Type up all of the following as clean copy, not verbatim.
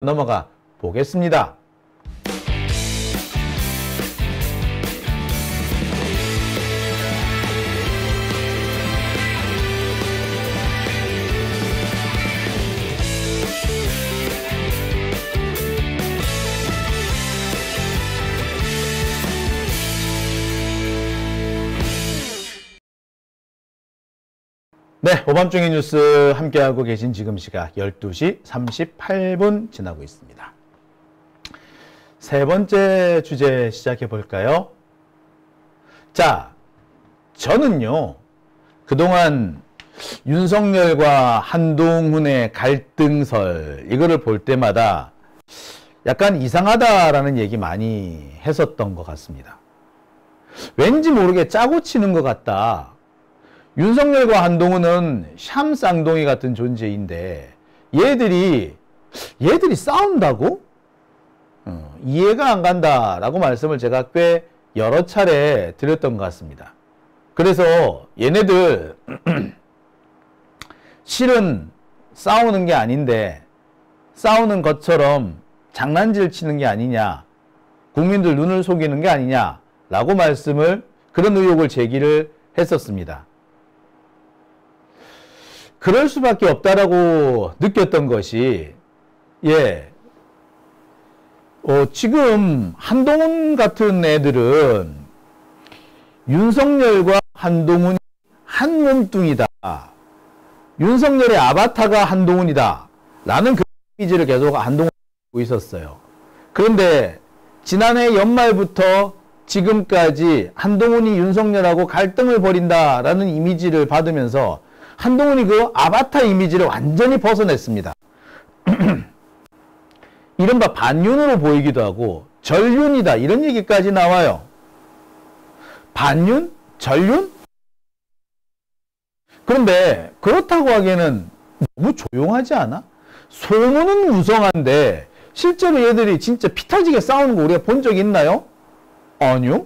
넘어가 보겠습니다. 네, 오밤중의 뉴스 함께하고 계신 지금 시각 12시 38분 지나고 있습니다. 세 번째 주제 시작해 볼까요? 자, 저는요, 그동안 윤석열과 한동훈의 갈등설, 이거를 볼 때마다 약간 이상하다라는 얘기 많이 했었던 것 같습니다. 왠지 모르게 짜고 치는 것 같다. 윤석열과 한동훈은 샴 쌍둥이 같은 존재인데 얘들이 싸운다고? 이해가 안 간다라고 말씀을 제가 꽤 여러 차례 드렸던 것 같습니다. 그래서 얘네들 실은 싸우는 게 아닌데 싸우는 것처럼 장난질 치는 게 아니냐, 국민들 눈을 속이는 게 아니냐라고 그런 의혹을 제기를 했었습니다. 그럴 수밖에 없다라고 느꼈던 것이, 지금 한동훈 같은 애들은 윤석열과 한동훈이 한 몸뚱이다. 윤석열의 아바타가 한동훈이다. 라는 그 이미지를 계속 한동훈이 갖고 있었어요. 그런데 지난해 연말부터 지금까지 한동훈이 윤석열하고 갈등을 벌인다라는 이미지를 받으면서 한동훈이 그 아바타 이미지를 완전히 벗어냈습니다. 이른바 반윤으로 보이기도 하고 절윤이다 이런 얘기까지 나와요. 반윤? 절윤? 그런데 그렇다고 하기에는 너무 조용하지 않아? 소문은 무성한데 실제로 얘들이 진짜 피 터지게 싸우는 거 우리가 본 적 있나요? 아니요.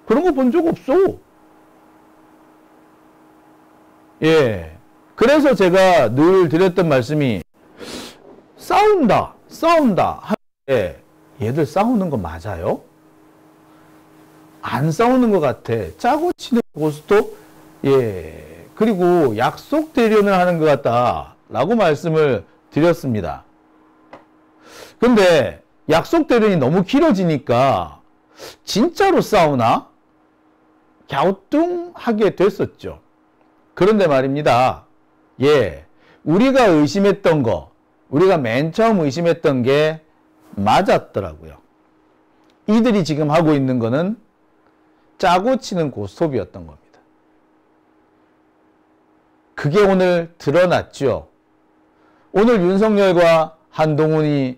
그런 거 본 적 없어. 그래서 제가 늘 드렸던 말씀이 싸운다 하는데 얘들 싸우는 거 맞아요? 안 싸우는 것 같아. 짜고 치는 고스톱? 그리고 약속 대련을 하는 것 같다 라고 말씀을 드렸습니다. 근데 약속 대련이 너무 길어지니까 진짜로 싸우나? 갸우뚱하게 됐었죠. 그런데 말입니다. 우리가 의심했던 거, 우리가 맨 처음 의심했던 게 맞았더라고요. 이들이 지금 하고 있는 거는 짜고 치는 고스톱이었던 겁니다. 그게 오늘 드러났죠. 오늘 윤석열과 한동훈이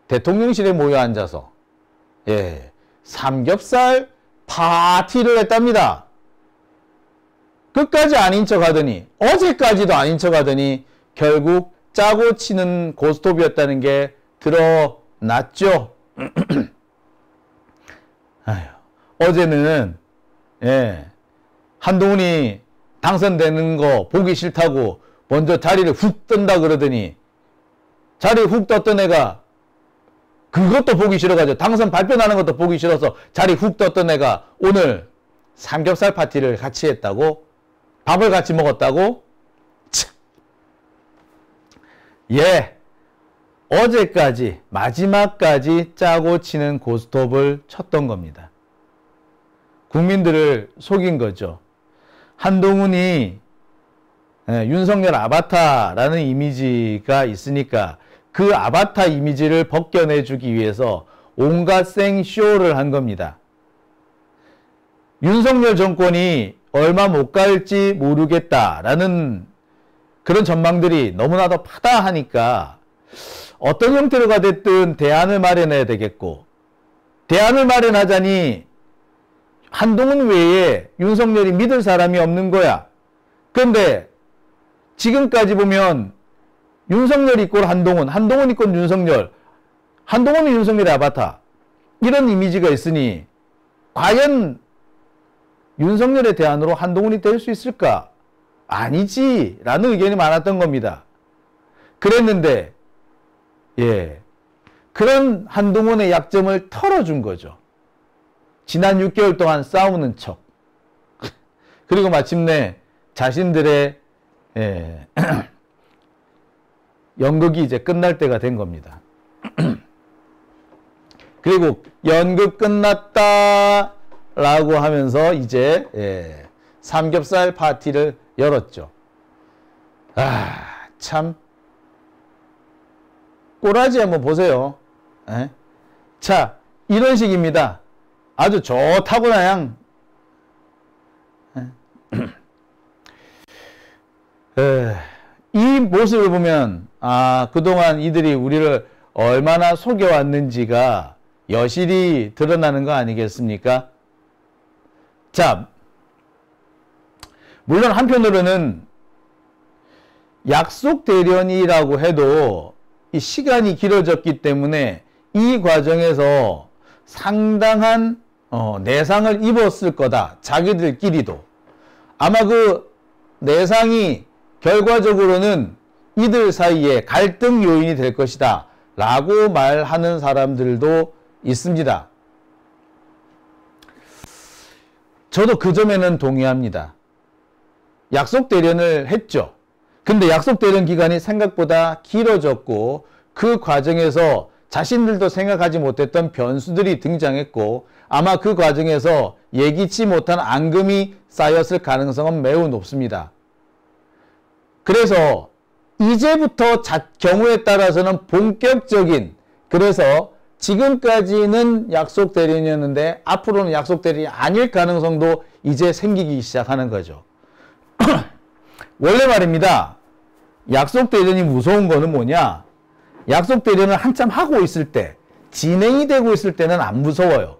대통령실에 모여 앉아서 삼겹살 파티를 했답니다. 끝까지 아닌 척 하더니, 어제까지도 아닌 척 하더니 결국 짜고 치는 고스톱이었다는 게 드러났죠. 어제는 한동훈이 당선되는 거 보기 싫다고 먼저 자리를 훅 뜬다 그러더니 자리를 훅 떴던 애가 그것도 보기 싫어가지고 당선 발표 나는 것도 보기 싫어서 자리 훅 떴던 애가 오늘 삼겹살 파티를 같이 했다고? 밥을 같이 먹었다고? 참. 어제까지 마지막까지 짜고 치는 고스톱을 쳤던 겁니다. 국민들을 속인 거죠. 한동훈이 윤석열 아바타라는 이미지가 있으니까 그 아바타 이미지를 벗겨내주기 위해서 온갖 생쇼를 한 겁니다. 윤석열 정권이 얼마 못 갈지 모르겠다라는 그런 전망들이 너무나도 파다하니까 어떤 형태로가 됐든 대안을 마련해야 되겠고, 대안을 마련하자니 한동훈 외에 윤석열이 믿을 사람이 없는 거야. 그런데 지금까지 보면 윤석열 이꼴 한동훈, 한동훈 이꼴 윤석열, 한동훈은 윤석열의 아바타, 이런 이미지가 있으니 과연 윤석열의 대안으로 한동훈이 될 수 있을까? 아니지 라는 의견이 많았던 겁니다. 그랬는데 예. 그런 한동훈의 약점을 털어준 거죠. 지난 6개월 동안 싸우는 척. 그리고 마침내 자신들의 예, 연극이 이제 끝날 때가 된 겁니다. 그리고 연극 끝났다 라고 하면서 이제 예, 삼겹살 파티를 열었죠. 아, 참 꼬라지 한번 보세요. 에? 자, 이런 식입니다. 아주 좋다고 그냥 이 모습을 보면 아, 그동안 이들이 우리를 얼마나 속여왔는지가 여실히 드러나는 거 아니겠습니까? 자, 물론 한편으로는 약속 대련이라고 해도 이 시간이 길어졌기 때문에 이 과정에서 상당한 내상을 입었을 거다. 자기들끼리도. 아마 그 내상이 결과적으로는 이들 사이에 갈등 요인이 될 것이다. 라고 말하는 사람들도 있습니다. 저도 그 점에는 동의합니다. 약속 대련을 했죠. 근데 약속 대련 기간이 생각보다 길어졌고 그 과정에서 자신들도 생각하지 못했던 변수들이 등장했고 아마 그 과정에서 예기치 못한 앙금이 쌓였을 가능성은 매우 높습니다. 그래서 이제부터 경우에 따라서는 본격적인, 그래서 지금까지는 약속 대련이었는데 앞으로는 약속 대련이 아닐 가능성도 이제 생기기 시작하는 거죠. 원래 말입니다. 약속 대련이 무서운 거는 뭐냐? 약속 대련을 한참 하고 있을 때, 진행이 되고 있을 때는 안 무서워요.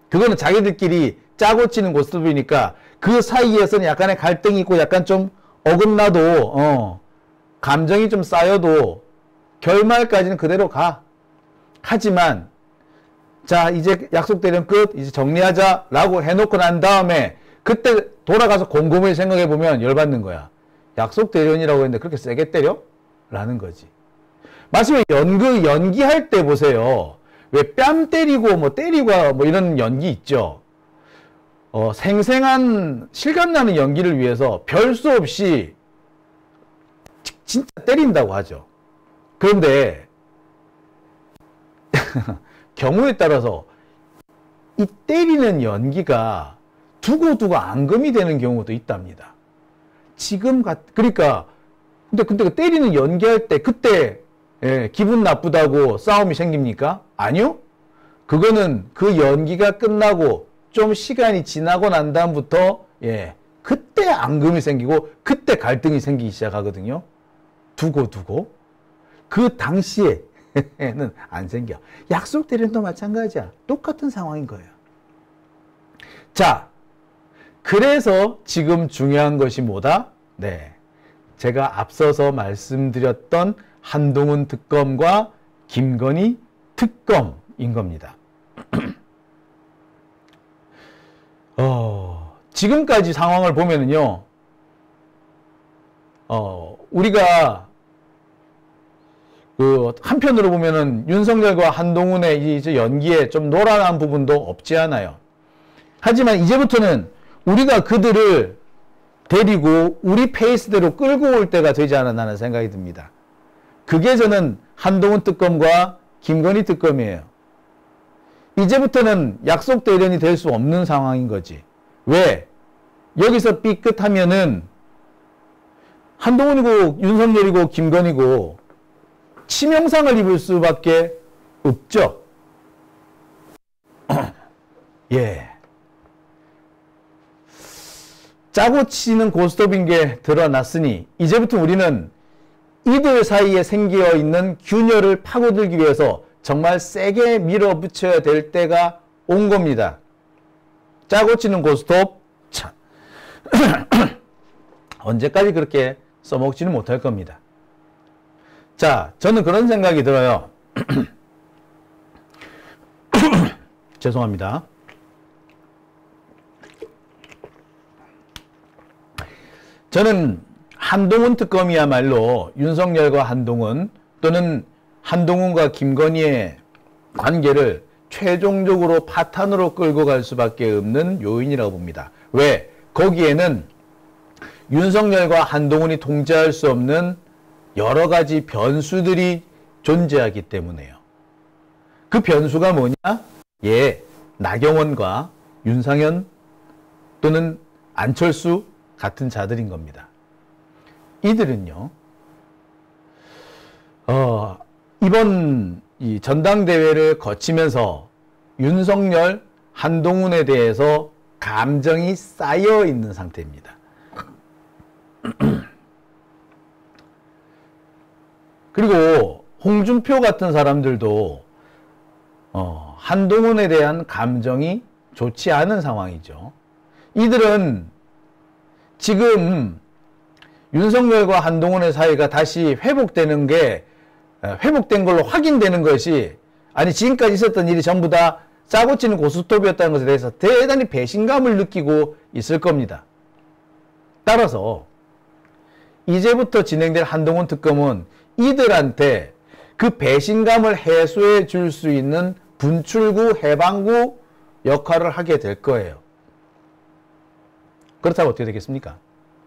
그거는 자기들끼리 짜고 치는 고스톱이니까 그 사이에서는 약간의 갈등이 있고 약간 좀 어긋나도 감정이 좀 쌓여도 결말까지는 그대로 가. 하지만 자, 이제 약속 대련 끝, 이제 정리하자 라고 해놓고 난 다음에 그때 돌아가서 곰곰이 생각해 보면 열받는 거야. 약속 대련이라고 했는데 그렇게 세게 때려? 라는 거지. 마치 연기할 때 보세요. 왜 뺨 때리고 뭐 때리고 뭐 이런 연기 있죠. 생생한 실감나는 연기를 위해서 별 수 없이 진짜 때린다고 하죠. 그런데 경우에 따라서 이 때리는 연기가 두고두고 앙금이 되는 경우도 있답니다. 그러니까 근데 그 때리는 연기할 때 그때 기분 나쁘다고 싸움이 생깁니까? 아니요. 그거는 그 연기가 끝나고 좀 시간이 지나고 난 다음부터 그때 앙금이 생기고 그때 갈등이 생기기 시작하거든요. 두고 그 당시에는 안 생겨. 약속 대련도 마찬가지야. 똑같은 상황인 거예요. 자, 그래서 지금 중요한 것이 뭐다? 네, 제가 앞서서 말씀드렸던 한동훈 특검과 김건희 특검인 겁니다. 지금까지 상황을 보면은요, 우리가 한편으로 보면은 윤석열과 한동훈의 이제 연기에 좀 노란한 부분도 없지 않아요. 하지만 이제부터는 우리가 그들을 데리고 우리 페이스대로 끌고 올 때가 되지 않았나 하는 생각이 듭니다. 그게 저는 한동훈 특검과 김건희 특검이에요. 이제부터는 약속 대련이 될 수 없는 상황인 거지. 왜? 여기서 삐끗하면은 한동훈이고 윤석열이고 김건희고 치명상을 입을 수밖에 없죠. 예. 짜고 치는 고스톱인 게 드러났으니 이제부터 우리는 이들 사이에 생겨 있는 균열을 파고들기 위해서 정말 세게 밀어붙여야 될 때가 온 겁니다. 짜고 치는 고스톱, 참. 언제까지 그렇게 써먹지는 못할 겁니다. 자, 저는 그런 생각이 들어요. 죄송합니다. 저는 한동훈 특검이야말로 윤석열과 한동훈 또는 한동훈과 김건희의 관계를 최종적으로 파탄으로 끌고 갈 수밖에 없는 요인이라고 봅니다. 왜? 거기에는 윤석열과 한동훈이 통제할 수 없는 여러 가지 변수들이 존재하기 때문에요. 그 변수가 뭐냐? 예, 나경원과 윤상현 또는 안철수 같은 자들인 겁니다. 이들은요, 이번 이 전당대회를 거치면서 윤석열, 한동훈에 대해서 감정이 쌓여 있는 상태입니다. 그리고 홍준표 같은 사람들도 한동훈에 대한 감정이 좋지 않은 상황이죠. 이들은 지금 윤석열과 한동훈의 사이가 다시 회복된 걸로 확인되는 것이, 아니 지금까지 있었던 일이 전부 다 짜고 치는 고스톱이었다는 것에 대해서 대단히 배신감을 느끼고 있을 겁니다. 따라서 이제부터 진행될 한동훈 특검은 이들한테 그 배신감을 해소해 줄 수 있는 분출구, 해방구 역할을 하게 될 거예요. 그렇다고 어떻게 되겠습니까?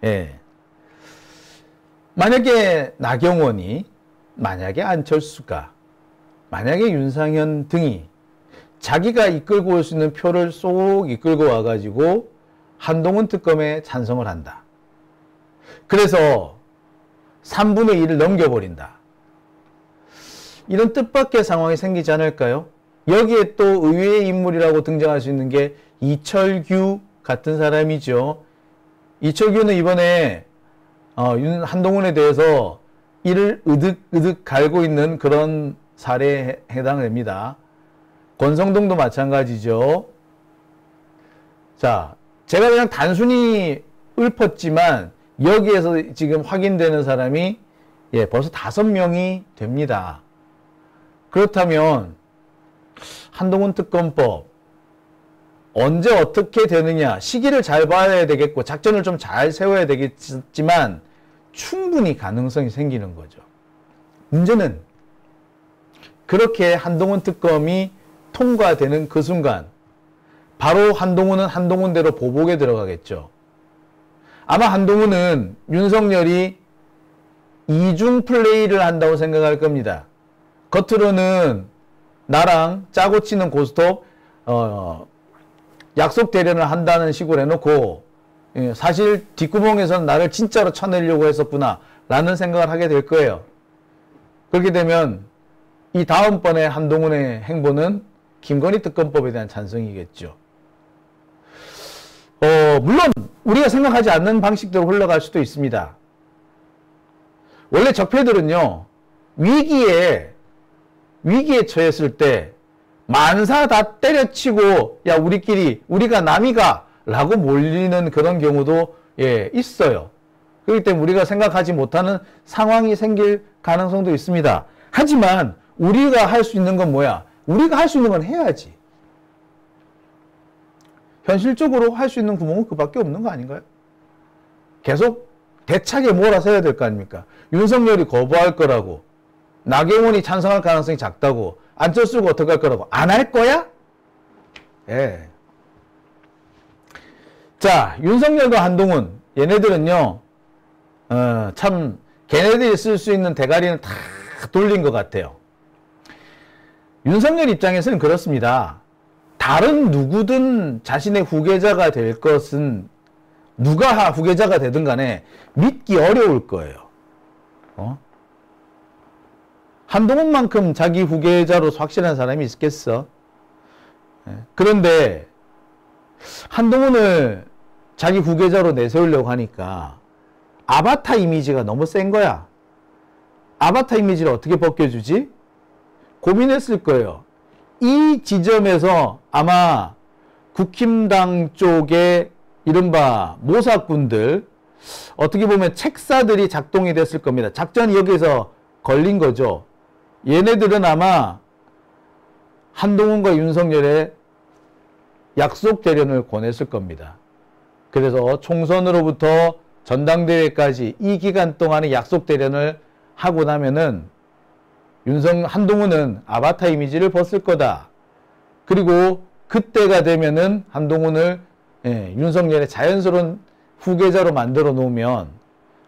예. 만약에 나경원이, 만약에 안철수가, 만약에 윤상현 등이 자기가 이끌고 올 수 있는 표를 쏙 이끌고 와가지고 한동훈 특검에 찬성을 한다. 그래서 3분의 1을 넘겨버린다. 이런 뜻밖의 상황이 생기지 않을까요? 여기에 또 의외의 인물이라고 등장할 수 있는 게 이철규 같은 사람이죠. 이철규는 이번에 한동훈에 대해서 이를 으득으득 갈고 있는 그런 사례에 해당됩니다. 권성동도 마찬가지죠. 자, 제가 그냥 단순히 읊었지만 여기에서 지금 확인되는 사람이 벌써 5명이 됩니다. 그렇다면 한동훈 특검법 언제 어떻게 되느냐, 시기를 잘 봐야 되겠고 작전을 좀 잘 세워야 되겠지만 충분히 가능성이 생기는 거죠. 문제는 그렇게 한동훈 특검이 통과되는 그 순간 바로 한동훈은 한동훈대로 보복에 들어가겠죠. 아마 한동훈은 윤석열이 이중 플레이를 한다고 생각할 겁니다. 겉으로는 나랑 짜고 치는 고스톱 약속 대련을 한다는 식으로 해놓고 사실 뒷구멍에서는 나를 진짜로 쳐내려고 했었구나 라는 생각을 하게 될 거예요. 그렇게 되면 이 다음번에 한동훈의 행보는 김건희 특검법에 대한 찬성이겠죠. 물론 우리가 생각하지 않는 방식대로 흘러갈 수도 있습니다. 원래 적폐들은요, 위기에 처했을 때 만사 다 때려치고 야 우리가 남이가 라고 몰리는 그런 경우도 있어요. 그렇기 때문에 우리가 생각하지 못하는 상황이 생길 가능성도 있습니다. 하지만 우리가 할 수 있는 건 뭐야? 우리가 할 수 있는 건 해야지. 현실적으로 할 수 있는 구멍은 그밖에 없는 거 아닌가요? 계속 대차게 몰아서야 될 거 아닙니까? 윤석열이 거부할 거라고, 나경원이 찬성할 가능성이 작다고, 안철수가 어떻게 할 거라고, 안 할 거야? 예. 자, 윤석열과 한동훈, 얘네들은요, 참, 걔네들이 쓸 수 있는 대가리는 다 돌린 것 같아요. 윤석열 입장에서는 그렇습니다. 다른 누구든 자신의 후계자가 될 것은 누가 후계자가 되든 간에 믿기 어려울 거예요. 한동훈만큼 자기 후계자로 확실한 사람이 있겠어? 그런데 한동훈을 자기 후계자로 내세우려고 하니까 아바타 이미지가 너무 센 거야. 아바타 이미지를 어떻게 벗겨주지? 고민했을 거예요. 이 지점에서 아마 국힘당 쪽의 이른바 모사꾼들, 어떻게 보면 책사들이 작동이 됐을 겁니다. 작전이 여기서 걸린 거죠. 얘네들은 아마 한동훈과 윤석열의 약속 대련을 권했을 겁니다. 그래서 총선으로부터 전당대회까지 이 기간 동안의 약속 대련을 하고 나면은 한동훈은 아바타 이미지를 벗을 거다. 그리고 그때가 되면은 한동훈을 윤석열의 자연스러운 후계자로 만들어 놓으면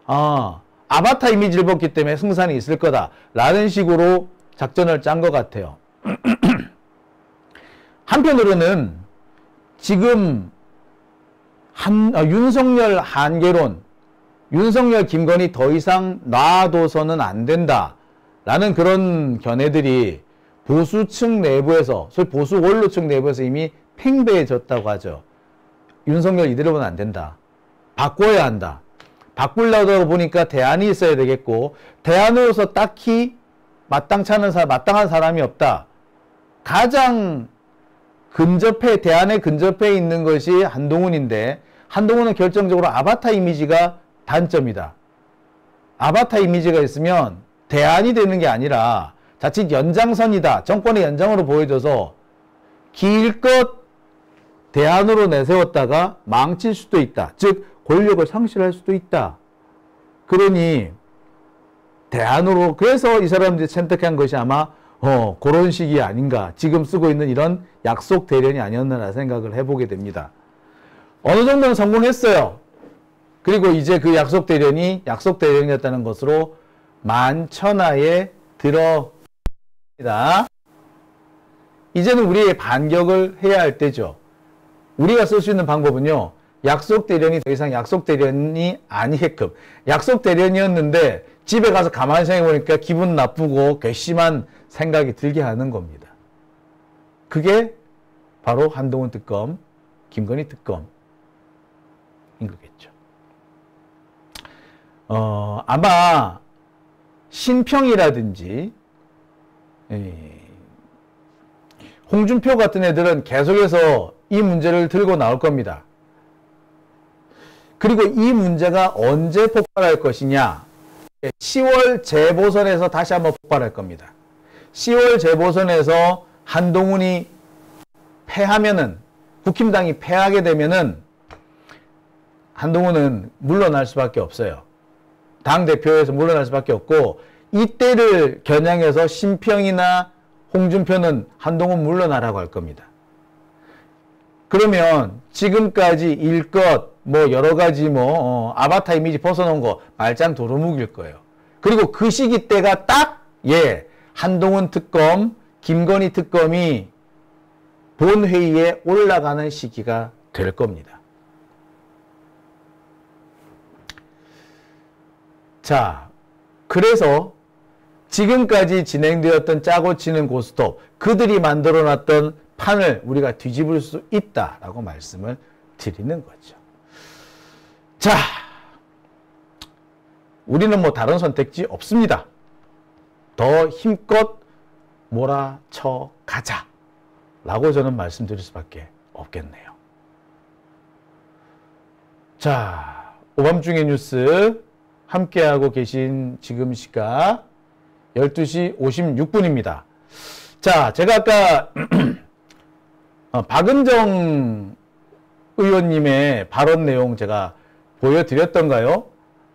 아바타 이미지를 벗기 때문에 승산이 있을 거다. 라는 식으로 작전을 짠 것 같아요. 한편으로는 지금 윤석열 한계론, 윤석열 김건희 더 이상 놔둬서는 안 된다. 라는 그런 견해들이 보수층 내부에서, 소위 보수 원로층 내부에서 이미 팽배해졌다고 하죠. 윤석열 이대로는 안 된다. 바꿔야 한다. 바꾸려다 보니까 대안이 있어야 되겠고, 대안으로서 딱히 마땅한 사람이 없다. 가장 대안에 근접해 있는 것이 한동훈인데, 한동훈은 결정적으로 아바타 이미지가 단점이다. 아바타 이미지가 있으면 대안이 되는 게 아니라 자칫 연장선이다. 정권의 연장으로 보여져서 길껏 대안으로 내세웠다가 망칠 수도 있다. 즉 권력을 상실할 수도 있다. 그러니 대안으로, 그래서 이 사람들이 선택한 것이 아마 그런 식이 아닌가. 지금 쓰고 있는 이런 약속 대련이 아니었나 생각을 해보게 됩니다. 어느 정도는 성공했어요. 그리고 이제 그 약속 대련이었다는 것으로 만천하에 들어갑니다. 이제는 우리의 반격을 해야 할 때죠. 우리가 쓸 수 있는 방법은요, 약속 대련이 더 이상 약속 대련이 아니게끔, 약속 대련이었는데 집에 가서 가만히 생각해보니까 기분 나쁘고 괘씸한 생각이 들게 하는 겁니다. 그게 바로 한동훈 특검, 김건희 특검인 거겠죠. 아마 신평이라든지 홍준표 같은 애들은 계속해서 이 문제를 들고 나올 겁니다. 그리고 이 문제가 언제 폭발할 것이냐, 10월 재보선에서 다시 한번 폭발할 겁니다. 10월 재보선에서 한동훈이 패하면은, 국힘당이 패하게 되면은 한동훈은 물러날 수밖에 없어요. 당대표에서 물러날 수밖에 없고, 이때를 겨냥해서 신평이나 홍준표는 한동훈 물러나라고 할 겁니다. 그러면 지금까지 일껏 여러 가지 아바타 이미지 벗어놓은 거 말짱 도루묵일 거예요. 그리고 그 시기 때가 딱 한동훈 특검, 김건희 특검이 본회의에 올라가는 시기가 될 겁니다. 자, 그래서 지금까지 진행되었던 짜고 치는 고스톱, 그들이 만들어놨던 판을 우리가 뒤집을 수 있다라고 말씀을 드리는 거죠. 자, 우리는 다른 선택지 없습니다. 더 힘껏 몰아쳐 가자 라고 저는 말씀드릴 수밖에 없겠네요. 자, 오밤중의 뉴스 함께하고 계신 지금 시각 12시 56분입니다. 자, 제가 아까 박은정 의원님의 발언 내용 제가 보여드렸던가요?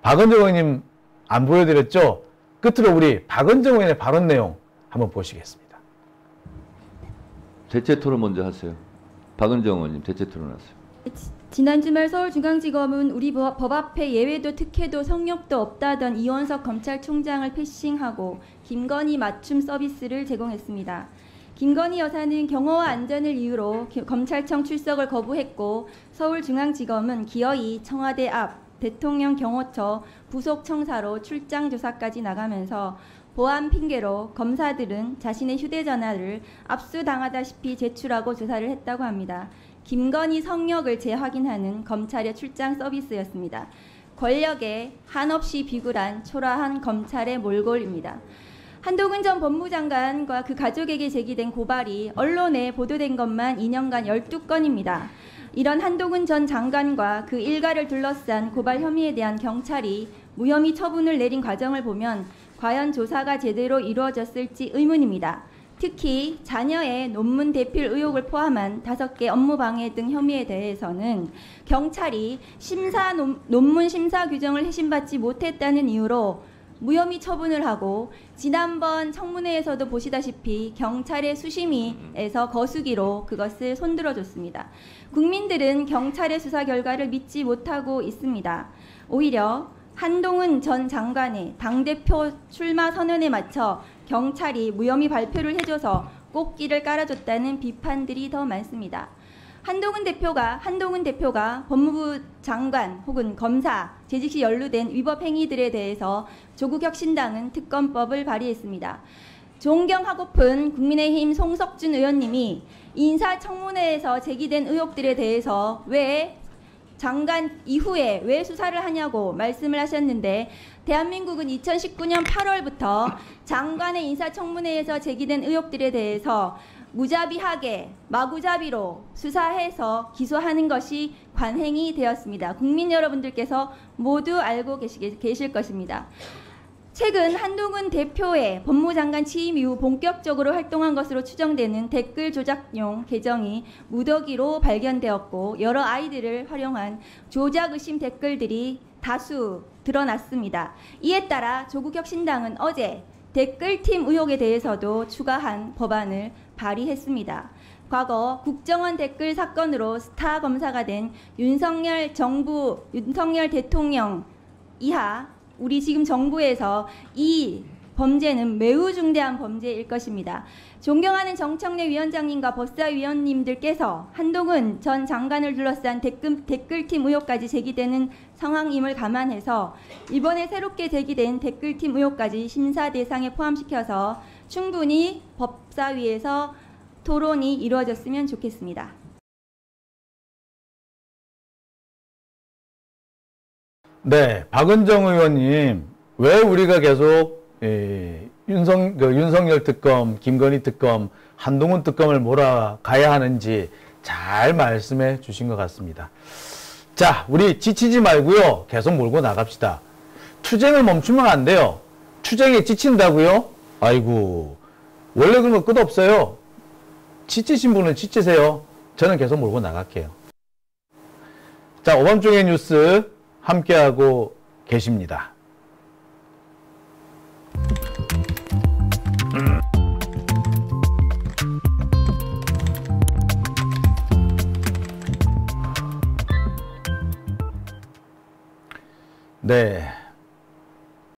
박은정 의원님 안 보여드렸죠? 끝으로 우리 박은정 의원의 발언 내용 한번 보시겠습니다. 대체 토론 먼저 하세요. 박은정 의원님 대체 토론하세요. 지난 주말 서울중앙지검은 우리 법 앞에 예외도 특혜도 성역도 없다던 이원석 검찰총장을 패싱하고 김건희 맞춤 서비스를 제공했습니다. 김건희 여사는 경호와 안전을 이유로 검찰청 출석을 거부했고, 서울중앙지검은 기어이 청와대 앞 대통령 경호처 부속 청사로 출장 조사까지 나가면서 보안 핑계로 검사들은 자신의 휴대전화를 압수당하다시피 제출하고 조사를 했다고 합니다. 김건희 성역을 재확인하는 검찰의 출장 서비스였습니다. 권력에 한없이 비굴한 초라한 검찰의 몰골입니다. 한동훈 전 법무장관과 그 가족에게 제기된 고발이 언론에 보도된 것만 2년간 12건입니다. 이런 한동훈 전 장관과 그 일가를 둘러싼 고발 혐의에 대한 경찰이 무혐의 처분을 내린 과정을 보면 과연 조사가 제대로 이루어졌을지 의문입니다. 특히 자녀의 논문 대필 의혹을 포함한 5개 업무방해 등 혐의에 대해서는 경찰이 논문 심사 규정을 해신받지 못했다는 이유로 무혐의 처분을 하고 지난번 청문회에서도 보시다시피 경찰의 수심위에서 거수기로 그것을 손들어줬습니다. 국민들은 경찰의 수사 결과를 믿지 못하고 있습니다. 오히려 한동훈 전 장관의 당대표 출마 선언에 맞춰 경찰이 무혐의 발표를 해줘서 꽃길을 깔아줬다는 비판들이 더 많습니다. 한동훈 대표가 법무부 장관 혹은 검사 재직 시 연루된 위법 행위들에 대해서 조국혁신당은 특검법을 발의했습니다. 존경하고픈 국민의힘 송석준 의원님이 인사청문회에서 제기된 의혹들에 대해서 왜 장관 이후에 왜 수사를 하냐고 말씀을 하셨는데, 대한민국은 2019년 8월부터 장관의 인사청문회에서 제기된 의혹들에 대해서 무자비하게 마구잡이로 수사해서 기소하는 것이 관행이 되었습니다. 국민 여러분들께서 모두 알고 계실 것입니다. 최근 한동훈 대표의 법무장관 취임 이후 본격적으로 활동한 것으로 추정되는 댓글 조작용 계정이 무더기로 발견되었고, 여러 아이들을 활용한 조작 의심 댓글들이 다수 드러났습니다. 이에 따라 조국혁신당은 어제 댓글팀 의혹에 대해서도 추가한 법안을 발의했습니다. 과거 국정원 댓글 사건으로 스타 검사가 된 윤석열 대통령 이하 우리 지금 정부에서 이 범죄는 매우 중대한 범죄일 것입니다. 존경하는 정청래 위원장님과 법사위원님들께서 한동훈 전 장관을 둘러싼 댓글팀 의혹까지 제기되는 상황임을 감안해서 이번에 새롭게 제기된 댓글팀 의혹까지 심사 대상에 포함시켜서 충분히 법사위에서 토론이 이루어졌으면 좋겠습니다. 네, 박은정 의원님, 왜 우리가 계속 윤석열 특검, 김건희 특검, 한동훈 특검을 몰아가야 하는지 잘 말씀해 주신 것 같습니다. 자, 우리 지치지 말고요, 계속 몰고 나갑시다. 투쟁을 멈추면 안 돼요. 투쟁에 지친다고요? 아이고, 원래 그런 거 끝없어요. 지치신 분은 지치세요. 저는 계속 몰고 나갈게요. 자, 오밤중의 뉴스 함께하고 계십니다. 네,